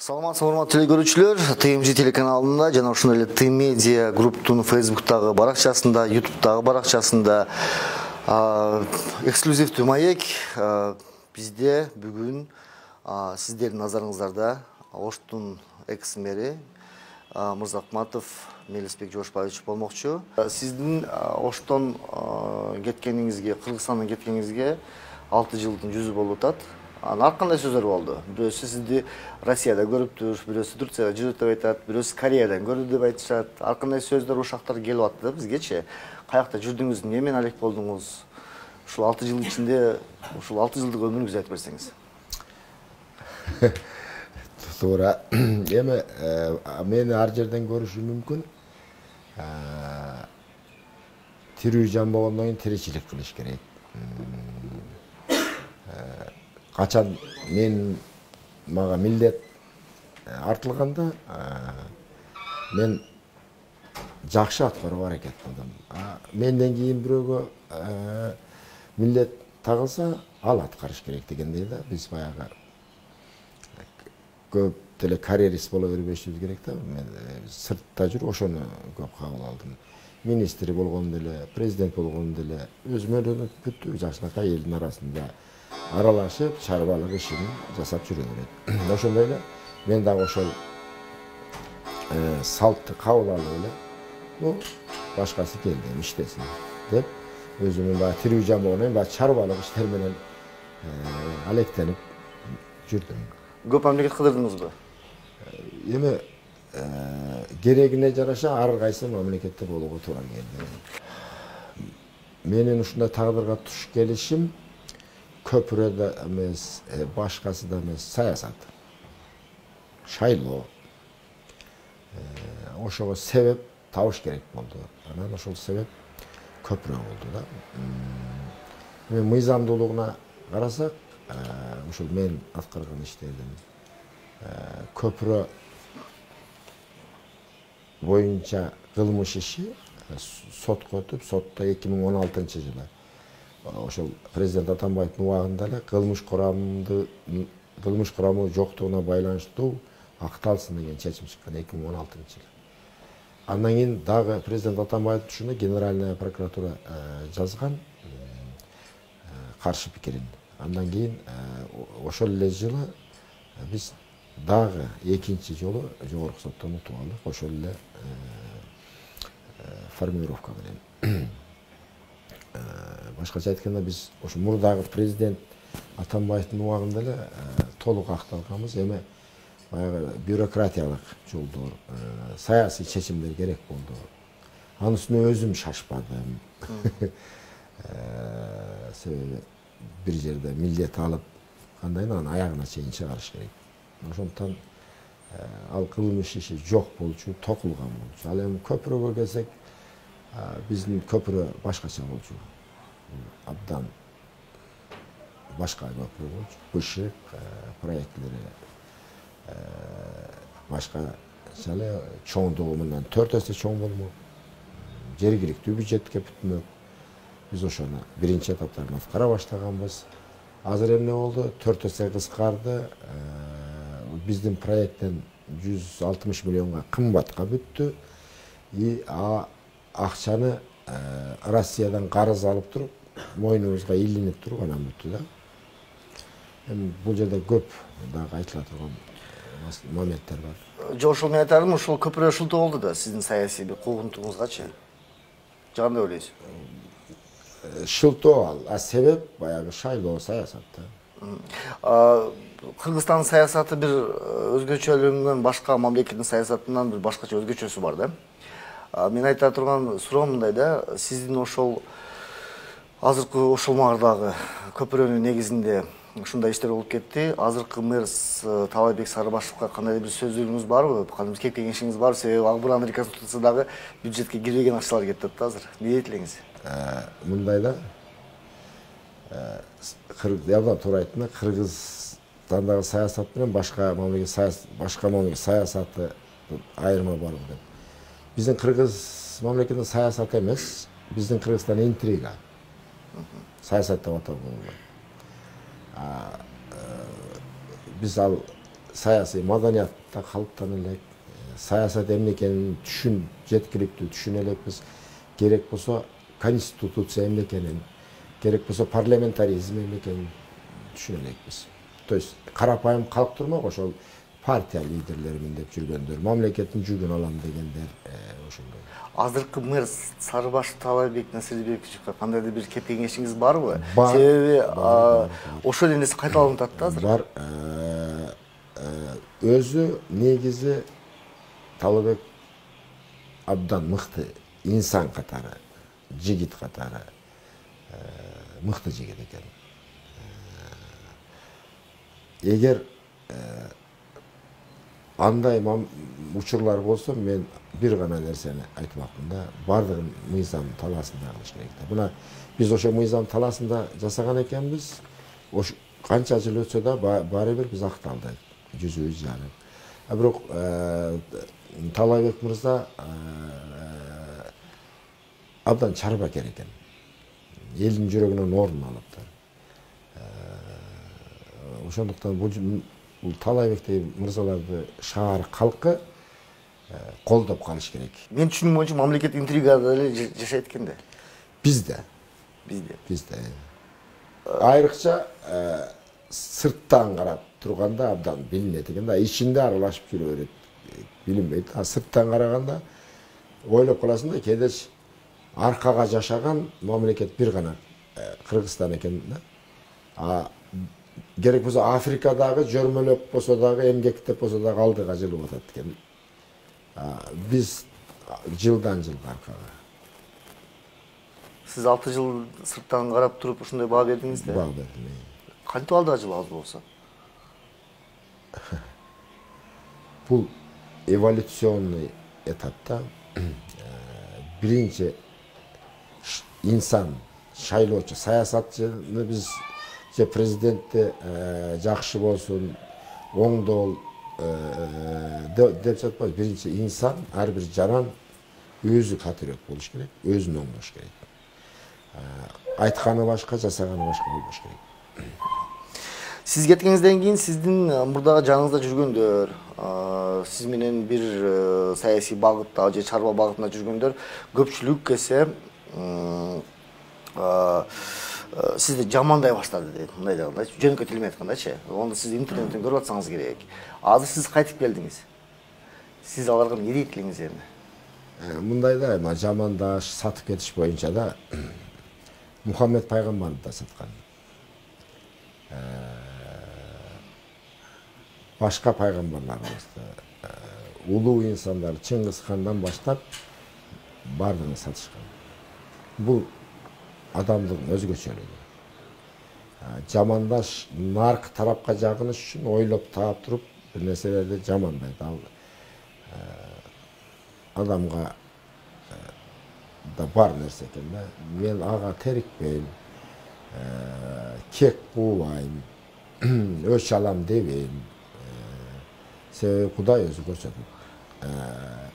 Саламатсызбы, урматтуу көрүүчүлөр. ТМЖ телеканалында жана ошондой эле Т-медиа групптун Facebook'тагы баракчасында, YouTube'дагы баракчасында эксклюзивдүү маек бизде бүгүн сиздердин назарыңыздарда Оштун экс-мэри Мырзакматов Мелисбек Жошбаевич болмокчу. Сиздин Оштон кеткениңизге, Кыргызстандан кеткениңизге 6 жылдын жүзү болуп атат. Ар кандай сөздөр болду? Бирөөсү сизди Россияда көрүптүр, бирөөсү Турцияда жүрөт деп айтат, бирөөсү Кореядан көрдү деп айтышат. Ар кандай сөздөр, ушактар келип атты бизгечи. Каякта жүрдүңүз, эмне менен алек болдуңуз? Ушул 6 жыл ичинде, ушул 6 жылдык өмүрүңүздү айтып берсеңиз. Туура. Эми мени ар жерден көрүшү мүмкүн. Тирүү жан болгондон кийин тиричилик кылыш керек. Качан мага милдет артылганда мен жакшы аткарууга аракет кылдым. Менден кийин бирөөгө милдет тагылса, ал аткарыш керек дегендей да. Биз баягы көп деле карьерист боло бербешибиз керек да. Мен сыртта жүрүп ошону көп кабыл алдым. Министр болгондо деле, президент болгондо деле өзүмө бүт жакшынакай элдин арасында аралашып, чарбалык ишин жасап жүрө берет. Ошондой эле мен дагы ошол салтты кабыл алып эле, ну башкасы келди, иштесин деп өзүмүн баягы тирүү жан болгондон баягы чарбалык иштер менен алектенип жүрдүм. Көп мамлекет кыдырдыңызбы? Эми керегине жараша ар кайсы мамлекетте болууга туура келди. Менин ушундай тагдырга туш келишим көпүрөдө эмес, башкасы да эмес, саясат. Шайлоо. Ошого себеп табыш керек болду. Анан ошол себеп көпүрө болду да. Мен мыйзамдуулугуна карасак, ушул мен аткарган иштердин көпүрө боюнча кылмыш иши сотко өтүп, сотто 2016-жылы ошол президент Атамбаевдин убагында эле кылмыш курамы жоктугуна байланыштуу акталсын деген чечим чыккан 2016-жылы. Андан кийин дагы президент Атамбаев ушуну Генеральная прокуратура жазган каршы пикирин. Андан кийин ошол эле жылы биз дагы экинчи жолу жогорку соттон утуп алдык. Ошол эле формулировка менен. Башкача айтканда биз ошо мурдагы президент Атамбаевдин убагында эле толук акталганбыз. Эми баягы бюрократиялык жолдор, саясий чечимдер керек болду. Анын үстүнө өзүм шашпадым. Себеби бир жерде милдет алып, кандайын анын аягына чейин чыгарыш керек. Ошондуктан ал кылмыш иши жок болчу, токулган болчу. Ал эми көпүрөгө келсек, биздин көпүрө башкача болчу. Абдан башка көпүрө болчу. Бышык, проектлери башкача эле, чоңдугу мындан 4 эсе чоң болмок. Жергиликтүү бюджетке бүтмөк. Биз ошону биринчи этаптарын аткара баштаганбыз. Азыр эмне болду? 4 эсе кыскарды. Биздин проекттен 160 миллионга кымбатка бүттү. И акчаны Россиядан карыз алып туруп, мойнубузга илинип туруп анан бүттү да. Эми бул жерде көп дагы айтыла турган моменттер бар. Ошол мен айтарым, ушул көпүрө шылтоо болду да сиздин саясий бир куугунтугуңузгачы. Жагандай ойлойсуз? Шылтоо ал, себеп баягы шайлоо саясатта. Кыргызстандын саясаты бир өзгөчөлүгүнөн башка мамлекеттин саясатынан бир башкача өзгөчөсү бар да. Мен айта турган суроо мындай да, сиздин ошол азыркы ошол маардагы көпүрөнүн негизинде ушундай иштер болуп кетти. Азыркы мэр Таалайбек Сарыбашевга кандай бир сөздөрүңүз барбы? Кандай бир кеңешиңиз барбы? Себеби ал бураны реконструкциядагы бюджетке кирбеген акчалар кетип атат азыр. Эмне дейт элеңиз? Мындай да, абдан туура айттың, Кыргызстандагы саясат менен башка мамлекет саясаты айырма бар деп. Биздин Кыргыз мамлекетинин саясаты эмес, биздин Кыргызстан интрига. Саясат деп атап болот. Биз ал саясий маданиятта калыптана элек, саясат эмне экенин жеткиликтүү түшүнө элекпиз. Керек болсо конституция эмне экенин, керек болсо парламентаризм эмне экенин түшүнө элекпиз. То есть карапайым калк турмак ошол партия лидерлеримин деп жүргөндөр, мамлекеттин жүгүн алам дегендер ошондой. Азыркы мэр Сарыбаш Талайбек Насирбековичке кандайдыр бир кеңешиңиз барбы? Бар. Себеби ошол эле кайталанып атат азыр. Бар. Өзү негизи Талайбек абдан мыкты инсан катары, жигит катары мыкты жигит экен. Эгер андай учурлар болсо, мен бир гана нерсени айтмакмын да, бардыгын мыйзам талаасында кылыш керек. Мына биз ошо мыйзам талаасында жасаган экенбиз. Ош канча жыл өтсө да баары бир биз акталдык, жүзүбүз жанып. Бирок Талайбек мырза абдан чарбакер экен. Элдин жүрөгүнөн орун алыптыр. Ошондуктан бул Талайбектей мырзаларды шаар калкы колдоп калыш керек. Мен түшүнүм боюнча мамлекет интригада эле жашайт экен да. Бизде. Айрыкча сырттан карап турганда абдан билинет экен да. Ичинде аралашып жүрө берет, билинбейт. Сырттан караганда ойлоп каласың да, кээде аркага жашаган мамлекет бир гана Кыргызстан экен да. Керек болсо Африкадагы жөрмөлөп болсо дагы, эмгектеп болсо дагы алдыга жылып атат экен. Биз жылдан жылга аркага. Сиз 6 жыл сырттан карап туруп ушундай баа бердиңиз да? Баа бердим. Кантип алдыга жылабыз болсо? Бул эволюционный этапта биринчи инсан шайлоочу, саясатчыны биз же президентти жакшы болсун, оңдол деп жатпайбыз. Биринчи инсан, ар бир жаран өзү патриот болуш керек, өзүн оңдош керек. Айтканы башка, жасаганы башка болбош керек. Сиз кеткениңизден кийин сиздин мурдагы жаныңызда жүргөндөр, сиз менен бир саясий багытта же чарба багытында жүргөндөр көпчүлүк эсе сизди жамандай баштады дейт. Мындай дегенде, жөнөкөй тил менен айткандачы. Оны сиз интернеттен көрүп атсаңыз керек. Азыр сиз кайтып келдиңиз. Сиз аларга эмне дейт элеңиз эми? Мындай да, жамандаш, сатып кетиш боюнча да Мухаммед пайгамбарды да саткан. Башка пайгамбарларыбызды, улуу инсандар Чыңгыз хандан баштап бардыгын сатышкан. Бул адамдын өзгөчөлүгү. Жамандаш, нарк тарапка жагыныш үчүн ойлоп таап туруп бир нерселерди жамандайт. Ал адамга да бар нерсе экен да. Мен ага терикпейм, кек куулайм, өч алам дебейм. Себеби Кудай өзү көрсөтүп.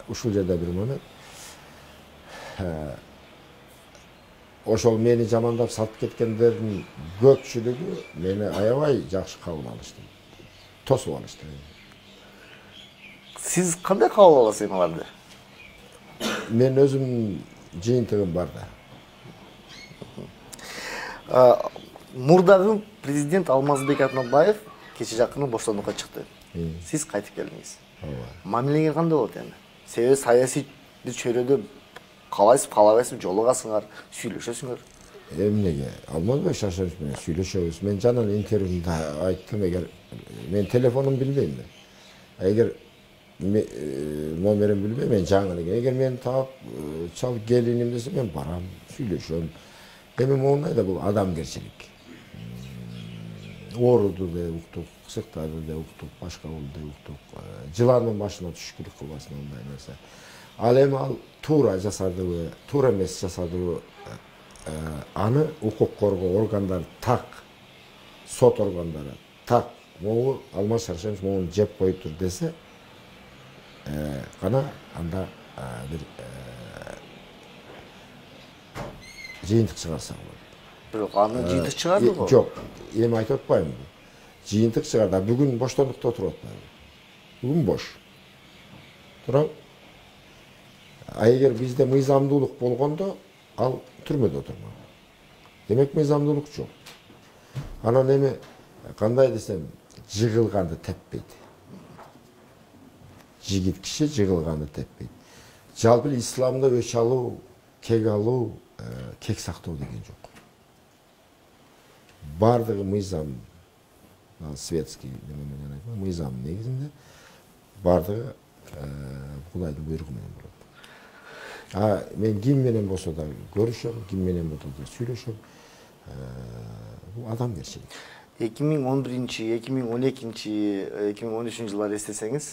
Ушул жерде бир момент ошол мени жамандап сатып кеткендердин көпчүлүгү мени аябай жакшы кабыл алышты. Тосуп алышты. Сиз кандай кабыл аласыз аларды? Мен өзүм жыйынтыгым бар да. Мурдагы президент Алмазбек Атамбаев кече жакын боштондукка чыкты. Сиз кайтып келдиңиз. Мамилеңер кандай болот эми? Себеби саясий бир чөйрөдө калайсыз, калабайсыз, жолугасыңар, сүйлөшөсүңөр. Эмнеге? Алмазбек Шаршенович менен сүйлөшөбүз. Мен жанагы интервьюда айттым, эгер мен телефонун билбейм да. Эгер номерин билбейм, мен жаңы эле. Эгер мени таап, чал келиним десе, мен барам, сүйлөшөм. Эми моундай да бул адамгерчилик. Ооруду да уктук, сыктарды да уктук, башка болду да уктук. Жыландын башына түшкүлүк кылбасын андай нерсе. Ал эми ал туура жасадыбы, туура эмес жасадыбы, аны укук коргоо органдары так, сот органдары так, могу Алмаз Шаршенович могу жеп коюптур десе, гана анда бир жыйынтык чыгарса болот. Бирок аны жыйынтык чыгарды го. Жок, эми айтып атпаймынбы? жиынтық шығарда бүгін боштандықта отырып атпайбы. Бүгін бош. Турам. А егер бізде мыйзамдуулук болгондо ал түрмөдө отурмак. Демек мыйзамдуулук жок. Анан эми кандай десем, жыгылганды теппейт. Жигит киши жыгылганды теппейт. Жалпы исламда өч алуу, кек алуу, кек сактоо деген жок. Бардыгы мыйзам, светский мыйзам негизинде бардыгы Кудайдын буйругу менен болот. А мен ким менен болсо да көрүшөм, ким менен болсо да сүйлөшөм. Бул адамгерчилик. 2011-2012 жылдары эстесеңиз,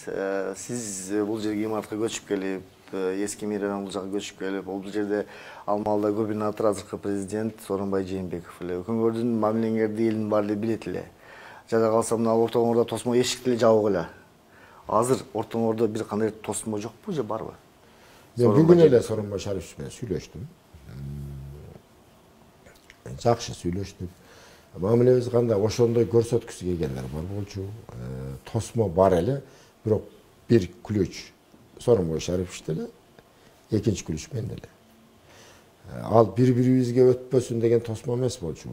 сиз бул жерге имаратка көчүп келип, эски мейраман бул жака көчүп келип, бул жерде алмалда губернатор азыркы президент Сооронбай Жээнбеков эле. Өкүңөрдүн мамилеңерди элдин баары эле билет эле. Жада калса мына ортоңордо тосмо эшикти эле жабык эле. Азыр ортоңордо бир кандай тосмо жокпу же барбы? Мен бүгүн эле Сооронбай Шарипович менен сүйлөштүм. Жакшы сүйлөштүк. Мамилебиз кандай ошондой көрсөткүсү келгендер бар болчу. Тосмо бар эле, бирок бир күлөч Сооронбай Шарипович деле, экинчи күлөч мен деле. Ал бири-бирибизге өтпөсүн деген тосмо эмес болчу.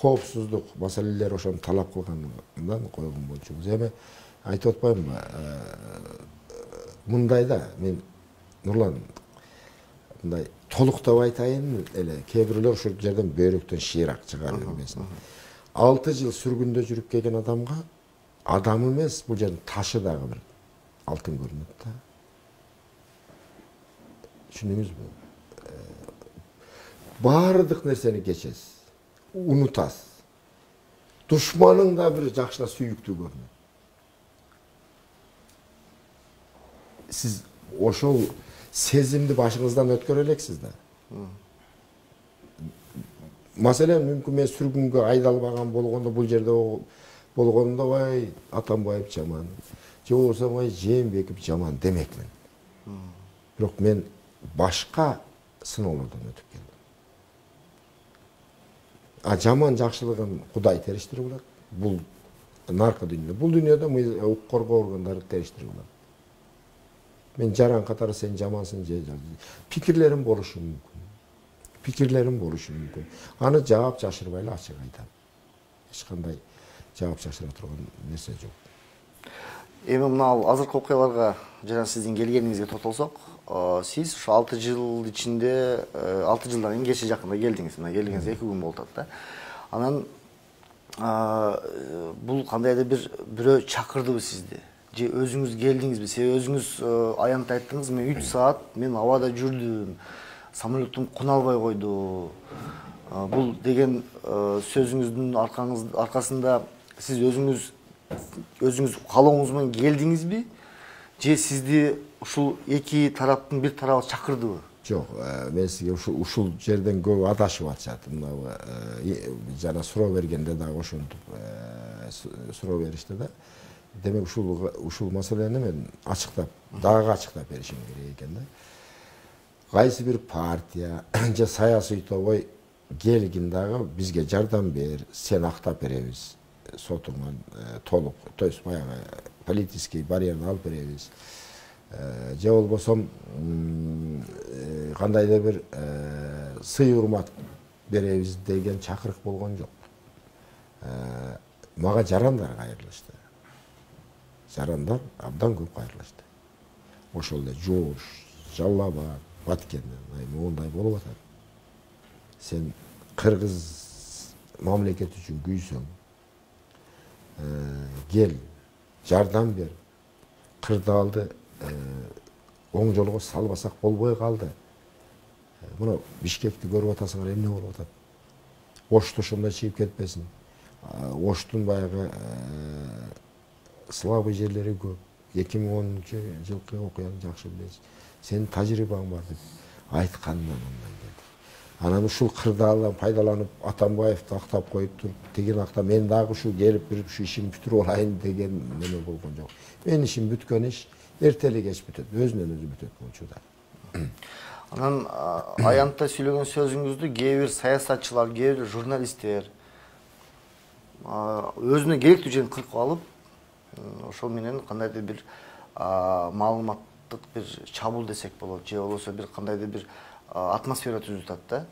Коопсуздук маселелер ошону талап кылгандан койгон болчу. Эми айтып атпаймынбы? Мындай да, мен Нурлан мындай толуктап айтайын эле, кээ бирлер ошол жерден бөйрөктөн шыйрак чыгарып эмесин. 6 жыл сүргүндө жүрүп келген адамга адам эмес, бул жердин ташы дагы бир алтын көрүнөт да. Түшүнүңүзбү? Бардык нерсени кечесиз, унутасыз. Душманың да бир жакшыда сүйүктүү көрүнөт. Сиз ошол сезимди башыңыздан өткөрө элексиз да. Маселен, мүмкүн мен сүргүнгө айдалбаган болгондо, бул жерде болгондо ой Атамбаев жаман, же болбосо ой Жээнбеков жаман демекмин. Бирок мен башка сыноолордон өтүп келдим. А жаман жакшылыгын Кудай териштирип алат. Бул наркы дүйнөдө. Бул дүйнөдө укук коргоо органдары териштирип алат. Мен жаран катары сен жамансың же пикирлерим болушу мүмкүн. Аны жаап жашырбай эле ачык айтам. Эч кандай жаап жашыра турган нерсе жок. Эми мына азыркы окуяларга жана сиздин келгениңизге токтолсок, сиз ушу 6 жыл ичинде 6 жылдан кийин кече жакында келдиңиз. Мына келгениңизге 2 күн болуп атат да. Анан бул кандайдыр бир бирөө чакырдыбы сизди? Же өзүңүз келдиңизби? Себеби өзүңүз аянтта айттыңыз, мен 3 саат мен абада жүрдүм. Самолеттум куна албай койду. Бул деген сөзүңүздүн аркасында сиз өзүңүз каалооңуз менен келдиңизби? Же сизди ушул эки тараптын бир тарабы чакырдыбы? Жок, мен сизге ушул жерден көп адашып атышат. Мына жана суроо бергенде дагы ошентип суроо беришти да. Демек ушул маселени мен ачыктап, дагы ачыктап беришим керек экен да. Кайсы бир партия же саясий тобой келгин дагы бизге жардам бер, сен актап беребиз, сотуңан толук, то есть баягы политический барьерди алып беребиз. Же болбосо кандайдыр бир сый урмат беребиз деген чакырык болгон жок. Мага жарандар кайрылышты. Жарандар абдан көп кайрылышты. Ошол эле Жош, Жалал-Абад, Баткенден моундай болуп атат. Сен кыргыз мамлекет үчүн күйсөң, кел, жардам бер, кырдаалды оң жолго салбасак болбой калды. Мына Бишкекти көрүп атасыңар, эмне болуп атат? Ошту ошондой чыгып кетпесин. Оштун баягы слабый жерлери көп. 2010-жылкы окуяны жакшы билесиз. Сенин тажрыйбаң бар деп айткандан ондан келди. Анан ушул кырдаалдан пайдаланып Атамбаевди актап коюп туруп, тигин актап мен дагы ушул келип бирип ушу ишимди бүтүрүп алайын деген неме болгон жок. Менин ишим бүткөн иш эртели кеч бүтөт, өзүнөн өзү бүтөт болчу да. Анан аянтта сүйлөгөн сөзүңүздү кээ бир саясатчылар, кээ бир журналисттер өзүнө керектүү жерин кыркып алып, ошол менен кандайдыр бир маалыматтык бир чабуул десек болот, же болбосо бир кандайдыр бир атмосфера түзүп атат да.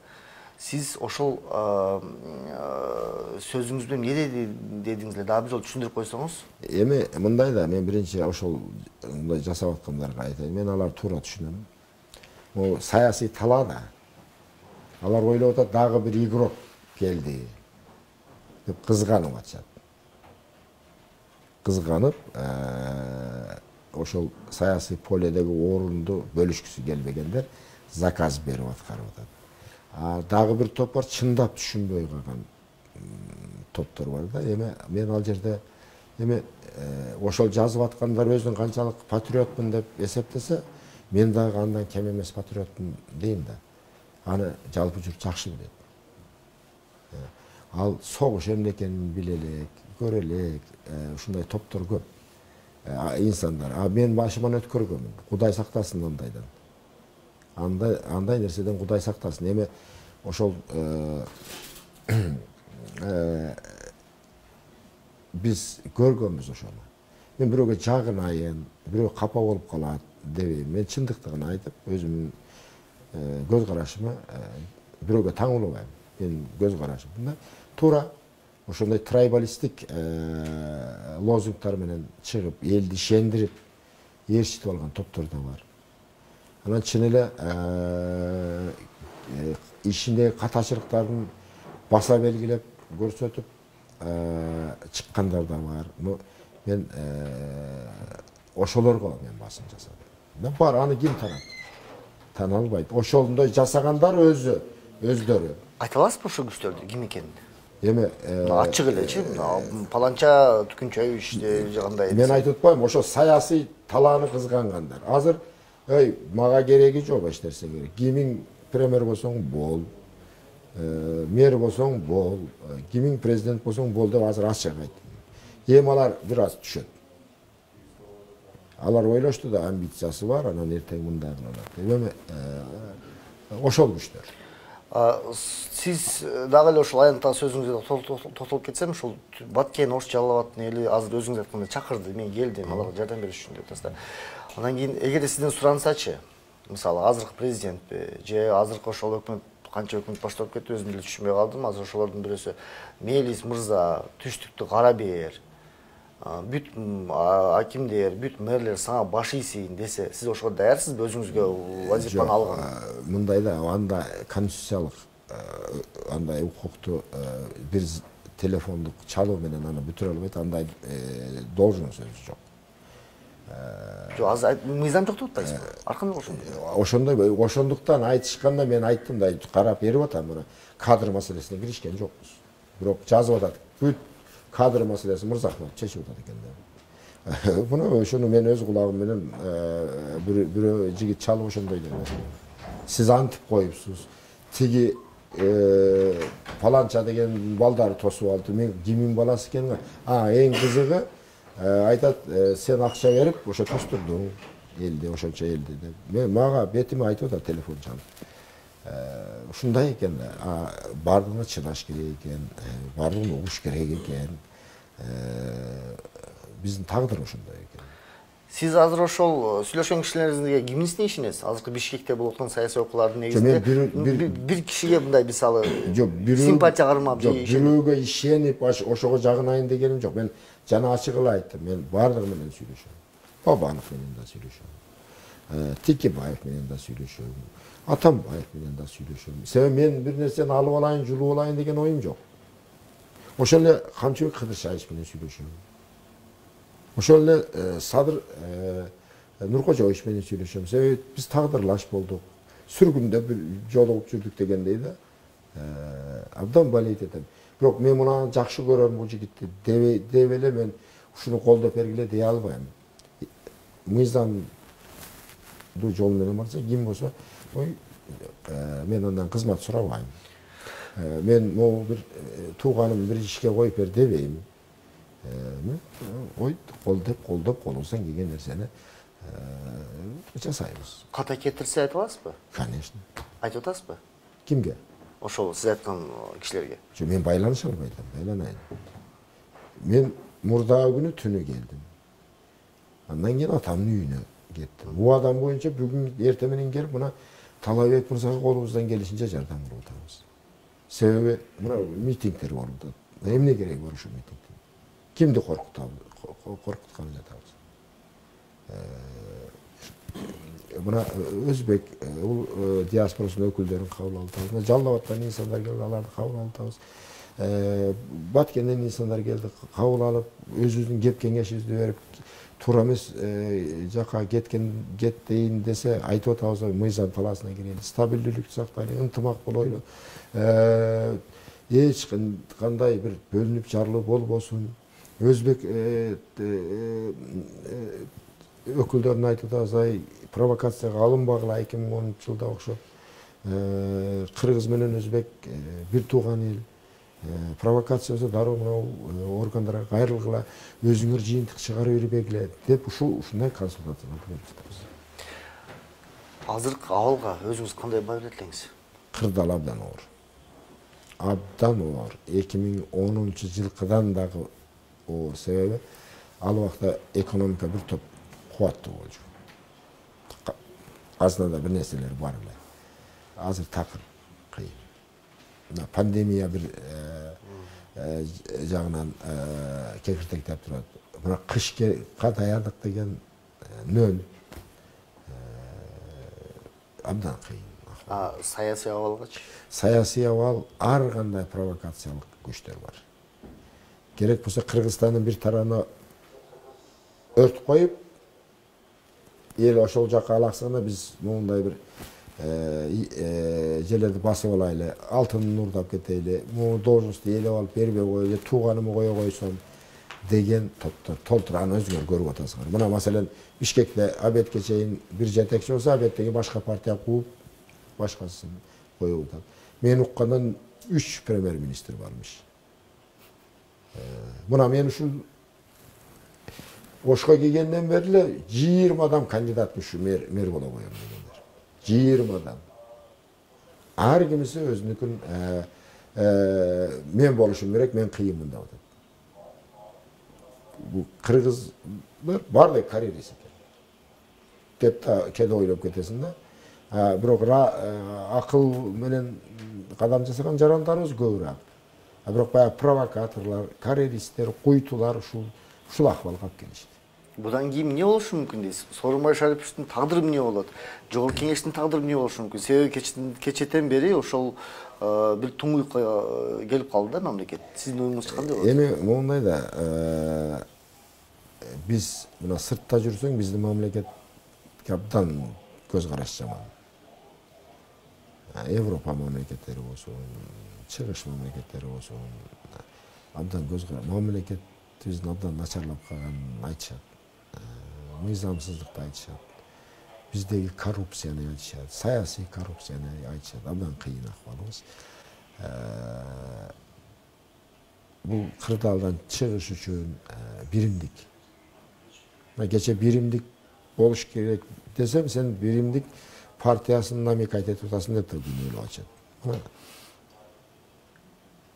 Сиз ошол сөзүңүз менен эмне дедиңиз эле, дагы бир жолу түшүндүрүп койсоңуз? Эми мындай да, мен биринчи ошол мындай жасап аткандарга айтайын. Мен алар туура түшүнөм. Могу саясий талаада алар ойлоп атат, дагы бир игрок келди деп кызганып атышат. Кызганып, ошол саясий поледеги орунду бөлүшкүсү келбегендер заказ берип аткарып атат. Дагы бир топ бар, чындап түшүнбөй калган топтор бар да. Эми мен ал жерде ошол жазып аткандар өзүн канчалык патриотмун деп эсептесе, мен дагы андан кем эмес патриотмун дейм да. Аны жалпы журт жакшы билет. Ал согуш эмне экенин биле элек, көрө элек, ушундай топтор көп. Инсандар. Мен башыман өткөргөмүн. Кудай сактасын андайдан. Андай нерседен Кудай сактасын. Эми ошол биз көргөнбүз ошону. Мен бирөөгө жагынайын, бирөө капа болуп калат дебейм. Мен чындыкты гана айтып, өзүмдүн көз карашымы бирөөгө таңуулабайм. Мен көз карашым мындай туура ошондой трайбалистик лозунгтар менен чыгып, элди ишендирип, ээрчитип алган топтор да бар. Анан чын эле ишиндеги катачылыктарын баса белгилеп көрсөтүп чыккандар да бар. Мен ошолорго мен басым жасадым. Бар, аны ким танат? Тана албайт. Ошондой жасагандар өздөрү. Айта аласызбы ошол күчтөрдү ким экенин? Эми ачык элечи, паланча Түкүнчөй иште кандай. Мен айтып атпайм, ошо саясий талааны кызгангандар. Азыр мага кереги жок эч нерсе керек. Кимиң премьер болсоң бол, мэр болсоң бол, кимиң президент болсоң бол деп азыр ачык айттым. Эми алар бир аз түшөт. Алар ойлошту да амбициясы бар, анан эртең мындай кылат. Эми ошол күчтөр. Сиз дагы эле ошол аянттагы сөзүңүзгө токтолуп кетсем, ушул Баткен Ош Жалал-Абадтын эли азыр өзүңүз айткандай чакырды, мен келдим, аларга жардам бериш үчүн деп атасыздар. Андан кийин эгерде сизден сурансачы, мисалы азыркы президентпи же азыркы ошол өкмөт канча өкмөт башталып кетти, өзүм деле түшүнбөй калдым. Азыр ошолордун бирөөсү Мелис мырза түштүктү кара бер, бүт акимдер, бүт мэрлер сага баш ийсин десе, сиз ошого даярсызбы өзүңүзгө вазифаны алган? Мындай да, анда конституциялык андай укукту бир телефондук чалуу менен аны бүтүрө албайт, андай должен сөзү жок. Жок, азыр мыйзам жок деп атпайсызбы? Ошондой, ошондуктан айтышканда мен айттым да, карап берип атам, мына кадр маселесине киришкен жокпуз. Бирок жазып атат, бүт кадр маселесин Мырзахметов чечип атат экен да. Мына ошону мен өз кулагым менен бирөө жигит чалып ошондой деди. Сиз антип коюпсуз. Тиги паланча деген балдары тосуп алды. Мен кимин баласы экенин. Эң кызыгы айтат, сен акча берип ошо тостурдуң элди, ошончо элди деп. Мен мага бетиме айтып атат телефон чалып. Ушундай экен, бардыгына чыдаш керек экен, бардыгын угуш керек экен. Биздин тагдыр ошондой экен. Сиз азыр ошол сүйлөшкөн кишилериңизге кимисине ишенесиз? Азыркы Бишкекте болуп аткан саясий окуялардын негизинде бир кишиге мындай мисалы симпатия кармап же бирөөгө ишенип ошого жагынайын дегеним жок. Мен жана ачык эле айттым, мен бардыгы менен сүйлөшөм. Бабанов менен да сүйлөшөм. Текебаев менен да сүйлөшөм. Атамбаев менен да сүйлөшөм. Себеби мен бир нерсени алып алайын, жулуп алайын деген оюм жок. Ошол эле Камчыбек Кыдыршаевич менен сүйлөшөм. Ошол эле Садыр Нуркожоевич менен сүйлөшөм. Себеби биз тагдырлаш болдук. Сүргүндө бир жолугуп жүрдүк дегендей да. Абдан балейт этем. Бирок мен муну жакшы көрөм бул жигитти деп эле мен ушуну колдоп бергиле дей албайм. Мыйзамдуу жол менен барса, ким болсо, мен андан кызмат сурабайм. Мен могу бир тууганым бир ишке коюп бер дебейм. Колдоп колуңуздан келген нерсени жасайбыз. Ката кетирсе айта аласызбы? Конечно. Айтып атасызбы? Кимге? Ошол сиз айткан кишилерге. Мен байланыша албайм, байланайын. Men murdaa günü tünü geldim. Ondan keyin atamın uyuna gittim. Bu adam boyunca bugün ertemenen gelip buna Talabek Mırzaga kolumuzdan gelişince jardam kılıp atабыз. Sebebi buna mitingler oldu. Emne gerek var şu mitingler? Kimdi korkutkan жатабыз? Buna Özbek diasporasının öküllerini kabul aldık. Жаллабаттан insanlar geldi, alardı kabul aldık. Batkenden insanlar geldi, kabul alıp, özünün gep kengeşizdi verip, turamız jaka getdeyin dese, aytып atабыз, Мыйзам таласына girelim. Stabillik saqtaylı, ынтымақ болойлу. Hiç qanday bir bölünüp jarlı bolbosun. Özbek öküllerin aytıda azay provokatsiyaga alınbagıla 2010 yılda okşop. Kırgız menen Özbek bir tuğan el. Provokatsiya olsa daroo mына organdara kayrılgıla özüңөр жыйынтык чыгарып бербегиле деп ушундай консультация беребиз. Азыркы абалга өзүңүз кандай баа берет элеңиз? Кырдаал абдан оор. Абдан оор. 2010 жылкыдан дагы оор. Себеби ал убакта экономика bir топ кубаттуу болчу. Aslında bir nерселер бар эле. Азыр такыр кыйын. Pandemiya bir жагынан кекиртектеп турат. Бирок кышка даярдык деген нөл абдан кыйын. Саясий абалгачы? Саясий абал ар кандай провокациялык күчтөр бар. Керек болсо Кыргызстандын bir тарабына өрт коюп, эл ошол жака алаксаганда биз мондай bir жерлерди басып алайлы, алтынын уурдап кетели, могу должностду ээлеп алып бербей коелу, тууганымы кое койсом деген топтор толтур. Аны өзүңөр көрүп атасыңар. Мына маселен Бишкекте абетке чейин bir жетекчи болсо, абеттеги башка партия кууп, башкасын коюп атат. Мен уккандан 3 премьер-министр бармыш. Мына мен ушул Ошко келгенден бери эле 20 адам кандидатмыш мэр боло коем дегендер. 20 адам. Ар кимиси өзүнүкүн мен болушум керек, мен кыйынмын деп атат. Бул кыргыздар баардык карьерист экен. Деп та кеде ойлоп кетесиң да. Бирок акыл менен кадам жасаган жарандарыбыз көбүрөөк. Бирок баягы провокаторлор, карьеристтер, куйтулар ушул акыбалга алып келишти. Будан кийин эмне болушу мүмкүн дейсиз? Сооронбай Шариповичтин тагдыры эмне болот? Жогорку кеңештин тагдыры эмне болушу мүмкүн? Себеби кечетен бери ошол бир туңуйукка келип калды да мамлекет. Сиздин оюңуз кандай болот? Эми моундай да, биз мына сыртта жүрсөң, биздин мамлекетке абдан көз караш жаман. Европа мамлекеттери болсун, чыгыш мамлекеттери болсун, абдан көз караш. Мамлекет биздин абдан начарлап калганын айтышат. Мыйзамсыздыкты айтышат. Биздеги коррупцияны айтышат, саясий коррупцияны айтышат. Абдан кыйын акыбалыбыз. Бул кырдаалдан чыгыш үчүн биримдик. Кече биримдик болуш керек десем, сен биримдик партиясынын намекайт этип атасың деп ойлоп атышат.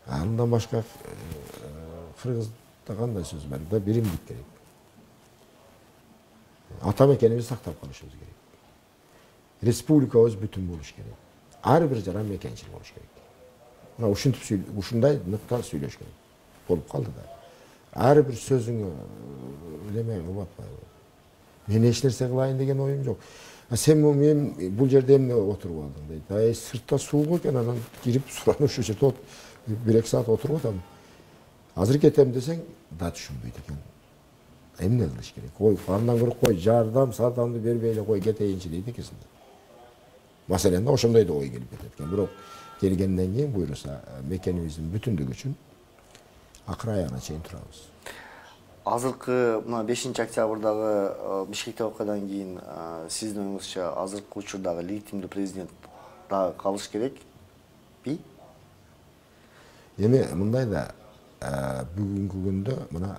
Андан башка Кыргызда кандай сөз бар да, биримдик керек. Ата мекенибизди сактап калышыбыз керек. Республикабыз бүтүн болуш керек. Ар бир жара мекенчил болуш керек. Мына ушундай нукта сүйлөш керек. Болуп калды да. Ар бир сөзүңө элеме убатпайбы. Мен эч нерсе кылайын деген оюм жок. Сен мен бул жерде эмне отуруп алдың дейт. Сыртта суу экен, анан кирип суранып ушу жерде 1-2 саат отуруп атам. Азыр кетем десең, да түшүнбөйт экен. Эмне кылыш керек? Андан көрүп кой, жардам, сардамды бербей эле кой кетейинчи дейт экенсиң. Маселен ошондой да ой келип кетет экен. Бирок келгенден кийин буйруса мекенибиздин бүтүндүгү үчүн акыр аягына чейин турабыз. Азыркы мына 5-октябрдагы Бишкекте окуядан кийин сиздин оюңузча азыркы учурдагы легитимдүү президент да калыш керекпи? Эми мындай да, бүгүнкү күндө мына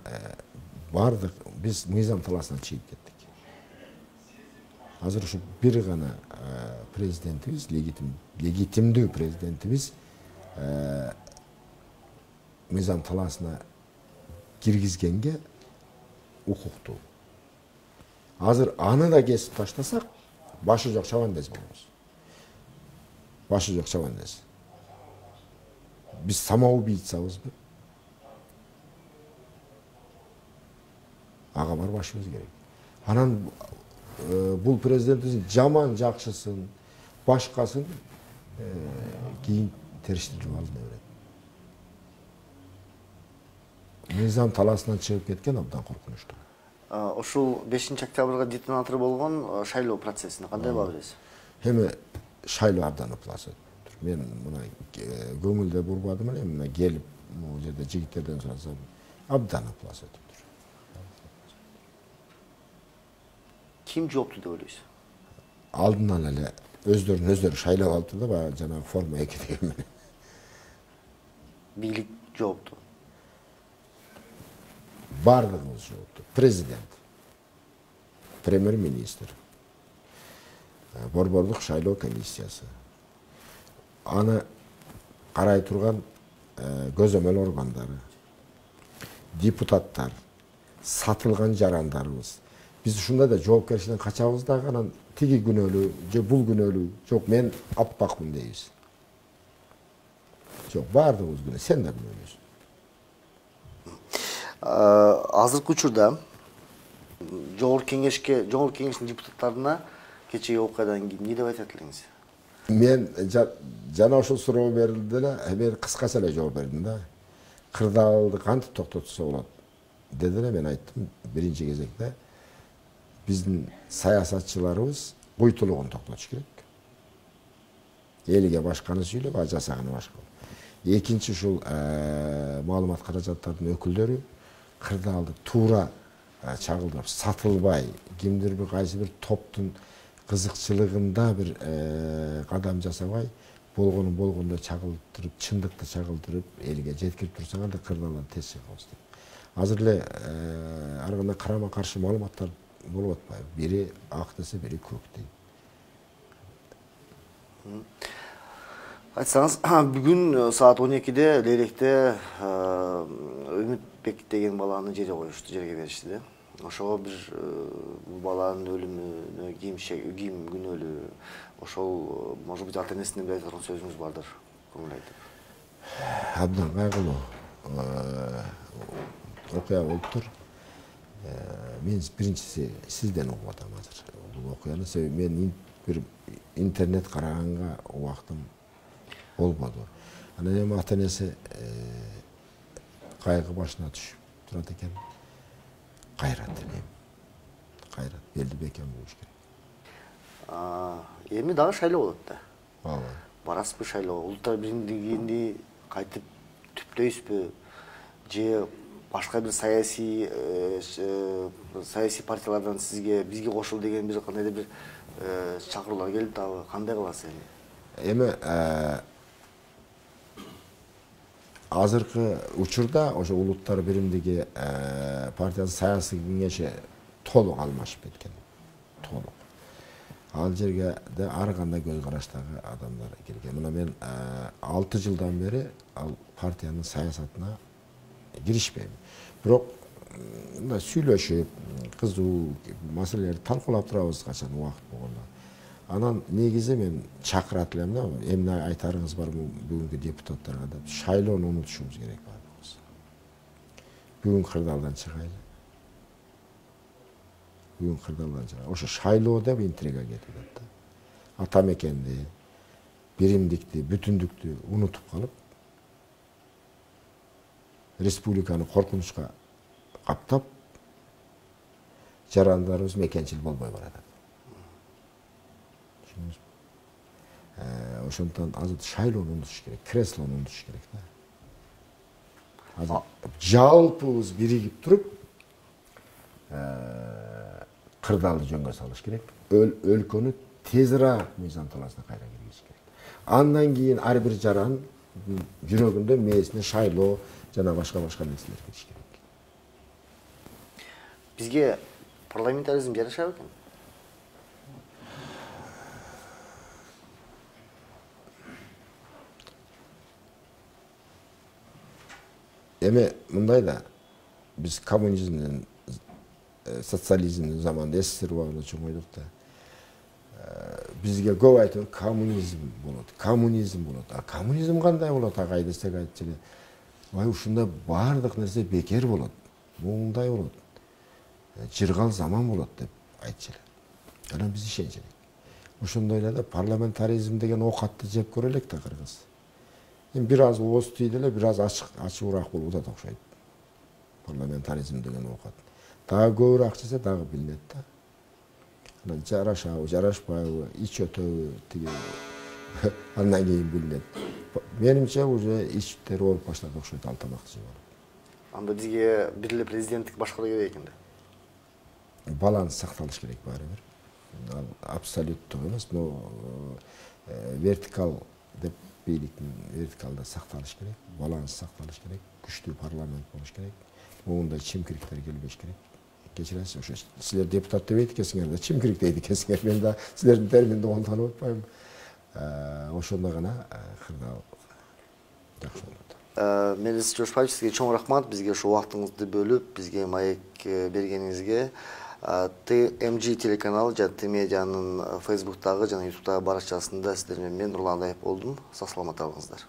бардык биз мыйзам талаасынан чыгып кеттик. Азыр ушу бир гана президентибиз, легитимдүү президентибиз мыйзам талаасына киргизгенге укуктуу. Азыр аны да кесип таштасак, башы жок чабандез болобуз. Башы жок чабандез. Биз самоубийцабызбы? Ага барбашыбыз керек. Анан бул президентибиздин жаман жакшысын, башкасын кийин териштирип алына берет. Мыйзам талаасынан чыгып кеткен абдан коркунучтуу. Ошол 5-октябрга детонатор болгон шайлоо процессине кандай баа бересиз? Эми шайлоо абдан ыплас өттүр. Мен мына көңүлдө бурбадым эле, мына келип бул жерде жигиттерден сурасам, абдан ыплас өтүптүр. Ким жооптуу деп ойлойсуз? Алдынан эле өздөрүн шайлап алыптыр да, баягы жана форма 2 деген менен. Бийлик жооптуу. Бардыгыбыз жооптуу. Президент, премьер-министр, борбордук шайлоо комиссиясы, аны карай турган көзөмөл органдары, депутаттар, сатылган жарандарыбыз. Биз ушундай да жоопкерчиликтен качабыз дагы, анан тиги күнөөлүү, же бул күнөөлүү, жок мен аппакмын дейбиз. Жок, бардыгыбыз күнөө, сен да күнөөлүүсүң. Азыркы учурда Жогорку кеңештин депутаттарына кечеги окуядан кийин эмне деп айтат элеңиз? Мен жана ошол суроо берилди эле, мен кыскача эле жооп бердим да. Кырдаалды кантип токтотса болот деди эле, мен айттым биринчи кезекте биздин саясатчыларыбыз буйтулугун токтотуш керек. Элге башканы сүйлөп, а жасаганы башка. Экинчи ушул маалымат каражаттардын өкүлдөрү кырдаалды туура чагылдырып, сатылбай, кимдир бир кайсы бир топтун кызыкчылыгында бир кадам жасабай, болгонун болгондой чагылдырып, чындыкты чагылдырып, элге жеткирип турсаң, анда кырдаалдан тез чыгабыз дейт. Азыр эле ар кандай карама каршы маалыматтар болуп атпайбы? Бири ак десе, бири көк дейт. Айтсаңыз, бүгүн саат 12-де Лейлекте Үмүтбек деген баланы жерге коюшту, жерге беришти да. Ошого бир баланын өлүмүнө ким күнөөлүү, ошол может быть ата энесине бир айткан сөзүңүз бардыр, көңүл айтып. Абдан кайгылуу окуя болуптур. Мен биринчиси сизден угуп атам азыр бул окуяны. Себеби мен бир интернет караганга убактым болбоду. Анан эми ата энеси кайгы башына түшүп турат экен. Кайрат элем. Кайрат белди бекем болуш керек. Эми дагы шайлоо болот да. Ооба. Барасызбы шайлоого? Улуттар биримдигинди кайтып түптөйсүзбү? Же башка бир саясий партиялардан бизге кошул деген бир кандайдыр бир чакыруулар келип дагы, кандай кыласыз эми? Эми азыркы учурда ошо улуттар биримдиги партиясынын саясий кеңеши толук алмашып кеткен. Толук. Ал жерге де ар кандай көз караштагы адамдар келген. Мына мен 6 жылдан бери ал партиянын саясатына киришпейм. Бирок мына сүйлөшүп, кызуу маселелерди талкуулап турабыз качан убакыт болгондо. Анан негизи мен чакырат элем да, эмне айтарыңыз барбы бүгүнкү депутаттарга деп, шайлоону унутушубуз керек баарыбыз. Бүгүн кырдаалдан чыгайлы. Бүгүн кырдаалдан чыгайлы. Ошо шайлоо деп интрига кетип атат да. Ата мекенди, биримдикти, бүтүндүктү унутуп калып, республиканы коркунучка каптап, жарандарыбыз мекенчил болбой баратат. Ошондон азыр шайлоону унутуш керек, креслону унутуш керек да. Азыр жалпыбыз биригип туруп, кырдаалды жөнгө салыш керек. Өлкөнү тезирээк мыйзам талаасына кайра киргизиш керек. Андан кийин ар бир жаран жүрөгүндө, мээсине шайлоо жана башка нерселер кириш керек. Бизге парламентаризм жарашабы экен? Эми мындай да, Biz komünizmden, sotsializmden zamanında SSR bağında çoğuyduk da. Bizge көп айтыр коммунизм болады, коммунизм болады. Коммунизм қандай болады ағай десек айтчылы. Вай ушунда бардық нәрсе бекер болады. Муңдай болады. Жыргал заман болады деп айтчылы. Анан биз ишенчелик. Ошондойларда парламентаризм деген окатты жеп көрөлүк да кыргыз. Бир аз ооз тийди эле, бир аз ачыгыраак болуп атат окшойт. Парламентаризм деген окат. Дагы көбүрөөк жесе дагы билинет да. Жарашабы, жарашпайбы, ич өтөбү, тиги андан кийин билинет. Менимче уже ичтер болуп баштады окшойт ал тамакчы болуп. Анда бизге бир эле президенттик башкаруу керек экен да. Баланс сакталыш керек баары бир. Ал абсолюттук эмес, но вертикал деп бийликтин вертикалда сакталыш керек, баланс сакталыш керек, күчтүү парламент болуш керек. Муунда чимкириктер келбеш керек. Кечиресиз, ошо силер депутат дебейт экенсиңер да, чимкирик дейт экенсиңер. Мен да силердин терминди колдонуп атпайм. Ошондо гана кырдаал жакшы болот. Мелис Жошпаевич, сизге чоң рахмат. Бизге ушул убактыңызды бөлүп, бизге маек бергениңизге. ТМЖ телеканал жана Т-медианын Facebook'тагы жана YouTube'дагы баракчасында сиздер менен мен Нурлан Адаев болдум. Сак саламат калыңыздар.